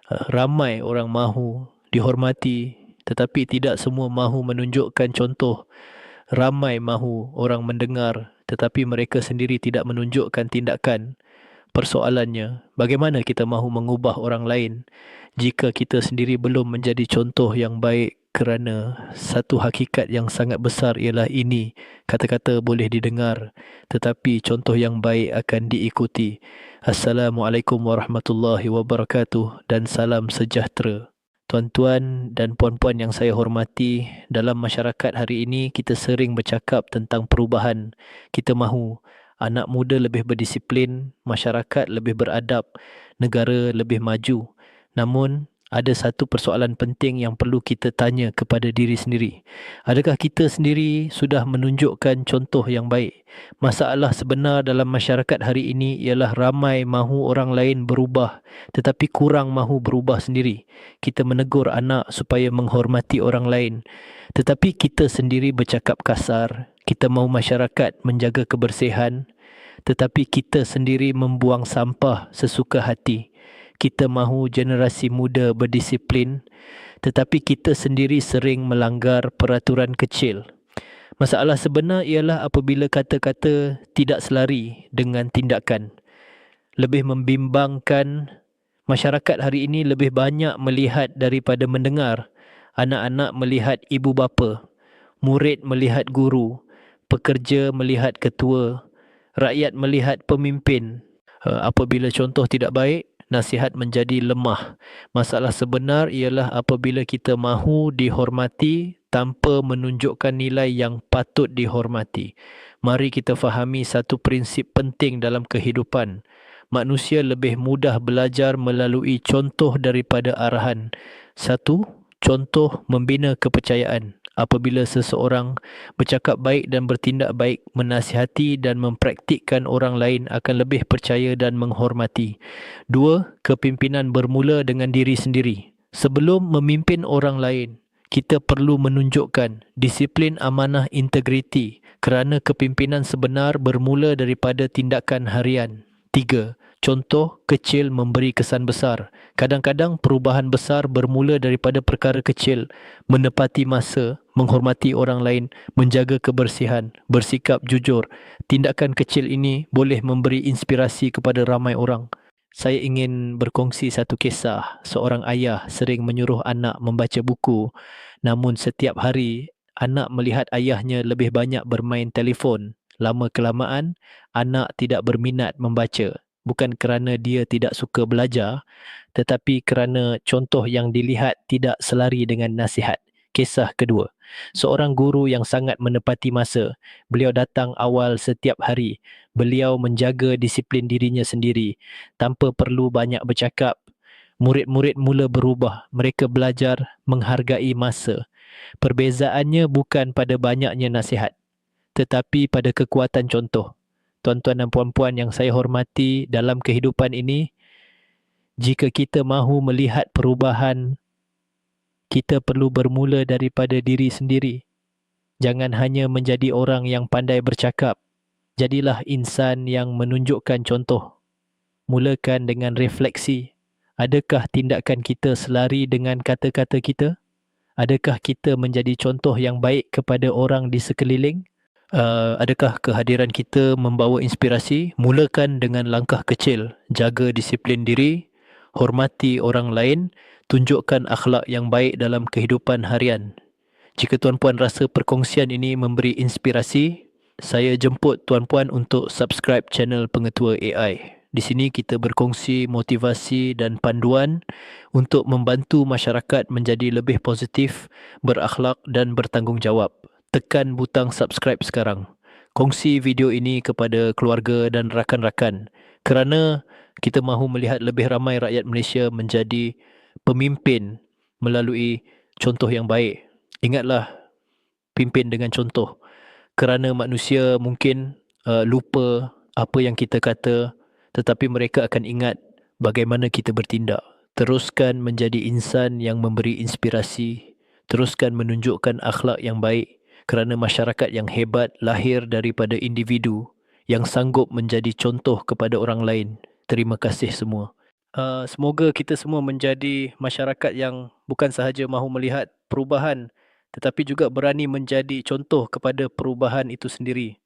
Ramai orang mahu dihormati, tetapi tidak semua mahu menunjukkan contoh. Ramai mahu orang mendengar, tetapi mereka sendiri tidak menunjukkan tindakan. Persoalannya, bagaimana kita mahu mengubah orang lain jika kita sendiri belum menjadi contoh yang baik, kerana satu hakikat yang sangat besar ialah ini, kata-kata boleh didengar, tetapi contoh yang baik akan diikuti. Assalamualaikum warahmatullahi wabarakatuh dan salam sejahtera. Tuan-tuan dan puan-puan yang saya hormati, dalam masyarakat hari ini kita sering bercakap tentang perubahan. Kita mahu anak muda lebih berdisiplin, masyarakat lebih beradab, negara lebih maju. Namun, ada satu persoalan penting yang perlu kita tanya kepada diri sendiri. Adakah kita sendiri sudah menunjukkan contoh yang baik? Masalah sebenar dalam masyarakat hari ini ialah ramai mahu orang lain berubah, tetapi kurang mahu berubah sendiri. Kita menegur anak supaya menghormati orang lain, tetapi kita sendiri bercakap kasar. Kita mahu masyarakat menjaga kebersihan, tetapi kita sendiri membuang sampah sesuka hati. Kita mahu generasi muda berdisiplin, tetapi kita sendiri sering melanggar peraturan kecil. Masalah sebenar ialah apabila kata-kata tidak selari dengan tindakan. Lebih membimbangkan, masyarakat hari ini lebih banyak melihat daripada mendengar. Anak-anak melihat ibu bapa, murid melihat guru, pekerja melihat ketua, rakyat melihat pemimpin. Apabila contoh tidak baik, nasihat menjadi lemah. Masalah sebenar ialah apabila kita mahu dihormati tanpa menunjukkan nilai yang patut dihormati. Mari kita fahami satu prinsip penting dalam kehidupan. Manusia lebih mudah belajar melalui contoh daripada arahan. Satu, contoh membina kepercayaan. Apabila seseorang bercakap baik dan bertindak baik, menasihati dan mempraktikkan orang lain akan lebih percaya dan menghormati. Dua, kepimpinan bermula dengan diri sendiri. Sebelum memimpin orang lain, kita perlu menunjukkan disiplin, amanah, integriti, kerana kepimpinan sebenar bermula daripada tindakan harian. Tiga, contoh kecil memberi kesan besar. Kadang-kadang perubahan besar bermula daripada perkara kecil, menepati masa, menghormati orang lain, menjaga kebersihan, bersikap jujur. Tindakan kecil ini boleh memberi inspirasi kepada ramai orang. Saya ingin berkongsi satu kisah. Seorang ayah sering menyuruh anak membaca buku, namun setiap hari anak melihat ayahnya lebih banyak bermain telefon. Lama kelamaan, anak tidak berminat membaca. Bukan kerana dia tidak suka belajar, tetapi kerana contoh yang dilihat tidak selari dengan nasihat. Kisah kedua. Seorang guru yang sangat menepati masa. Beliau datang awal setiap hari. Beliau menjaga disiplin dirinya sendiri. Tanpa perlu banyak bercakap, murid-murid mula berubah. Mereka belajar menghargai masa. Perbezaannya bukan pada banyaknya nasihat, tetapi pada kekuatan contoh. Tuan-tuan dan puan-puan yang saya hormati, dalam kehidupan ini, jika kita mahu melihat perubahan, kita perlu bermula daripada diri sendiri. Jangan hanya menjadi orang yang pandai bercakap. Jadilah insan yang menunjukkan contoh. Mulakan dengan refleksi. Adakah tindakan kita selari dengan kata-kata kita? Adakah kita menjadi contoh yang baik kepada orang di sekeliling? Adakah kehadiran kita membawa inspirasi? Mulakan dengan langkah kecil. Jaga disiplin diri, hormati orang lain, tunjukkan akhlak yang baik dalam kehidupan harian. Jika tuan-puan rasa perkongsian ini memberi inspirasi, saya jemput tuan-puan untuk subscribe channel Pengetua AI. Di sini kita berkongsi motivasi dan panduan untuk membantu masyarakat menjadi lebih positif, berakhlak dan bertanggungjawab. Tekan butang subscribe sekarang. Kongsi video ini kepada keluarga dan rakan-rakan, kerana kita mahu melihat lebih ramai rakyat Malaysia menjadi pemimpin melalui contoh yang baik. Ingatlah, pimpin dengan contoh. Kerana manusia mungkin lupa apa yang kita kata, tetapi mereka akan ingat bagaimana kita bertindak. Teruskan menjadi insan yang memberi inspirasi. Teruskan menunjukkan akhlak yang baik, kerana masyarakat yang hebat lahir daripada individu yang sanggup menjadi contoh kepada orang lain. Terima kasih semua. Semoga kita semua menjadi masyarakat yang bukan sahaja mahu melihat perubahan tetapi juga berani menjadi contoh kepada perubahan itu sendiri.